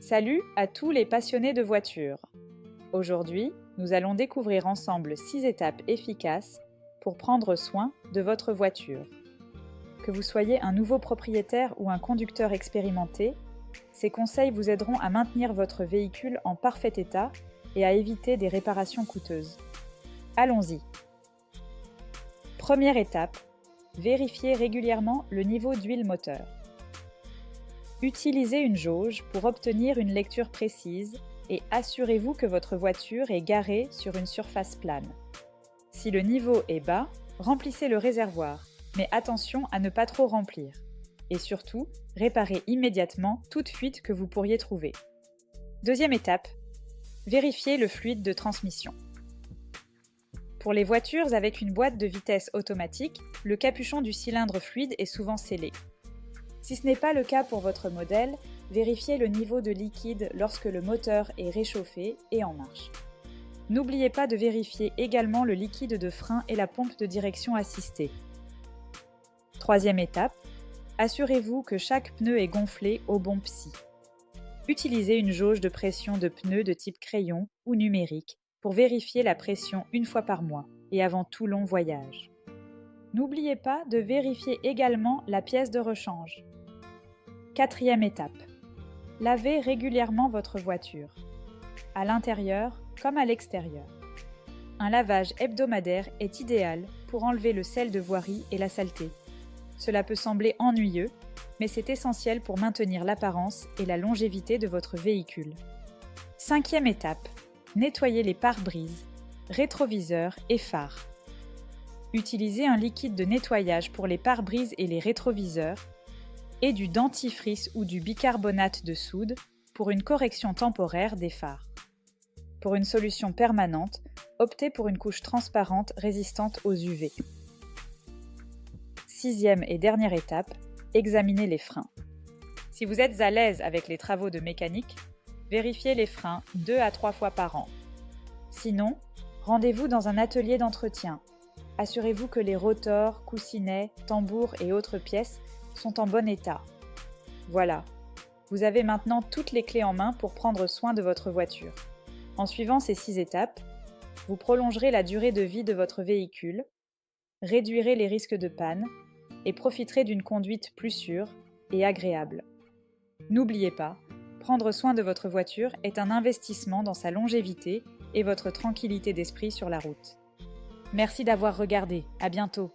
Salut à tous les passionnés de voitures. Aujourd'hui, nous allons découvrir ensemble 6 étapes efficaces pour prendre soin de votre voiture. Que vous soyez un nouveau propriétaire ou un conducteur expérimenté, ces conseils vous aideront à maintenir votre véhicule en parfait état et à éviter des réparations coûteuses. Allons-y. Première étape, vérifiez régulièrement le niveau d'huile moteur. Utilisez une jauge pour obtenir une lecture précise et assurez-vous que votre voiture est garée sur une surface plane. Si le niveau est bas, remplissez le réservoir, mais attention à ne pas trop remplir. Et surtout, réparez immédiatement toute fuite que vous pourriez trouver. Deuxième étape, vérifiez le fluide de transmission. Pour les voitures avec une boîte de vitesse automatique, le capuchon du cylindre fluide est souvent scellé. Si ce n'est pas le cas pour votre modèle, vérifiez le niveau de liquide lorsque le moteur est réchauffé et en marche. N'oubliez pas de vérifier également le liquide de frein et la pompe de direction assistée. Troisième étape, assurez-vous que chaque pneu est gonflé au bon psy. Utilisez une jauge de pression de pneus de type crayon ou numérique pour vérifier la pression une fois par mois et avant tout long voyage. N'oubliez pas de vérifier également la pièce de rechange. Quatrième étape, lavez régulièrement votre voiture, à l'intérieur comme à l'extérieur. Un lavage hebdomadaire est idéal pour enlever le sel de voirie et la saleté. Cela peut sembler ennuyeux, mais c'est essentiel pour maintenir l'apparence et la longévité de votre véhicule. Cinquième étape, nettoyez les pare-brises, rétroviseurs et phares. Utilisez un liquide de nettoyage pour les pare-brises et les rétroviseurs et du dentifrice ou du bicarbonate de soude pour une correction temporaire des phares. Pour une solution permanente, optez pour une couche transparente résistante aux UV. Sixième et dernière étape, examinez les freins. Si vous êtes à l'aise avec les travaux de mécanique, vérifiez les freins 2 à 3 fois par an. Sinon, rendez-vous dans un atelier d'entretien. Assurez-vous que les rotors, coussinets, tambours et autres pièces sont en bon état. Voilà, vous avez maintenant toutes les clés en main pour prendre soin de votre voiture. En suivant ces 6 étapes, vous prolongerez la durée de vie de votre véhicule, réduirez les risques de panne et profiterez d'une conduite plus sûre et agréable. N'oubliez pas, prendre soin de votre voiture est un investissement dans sa longévité et votre tranquillité d'esprit sur la route. Merci d'avoir regardé, à bientôt!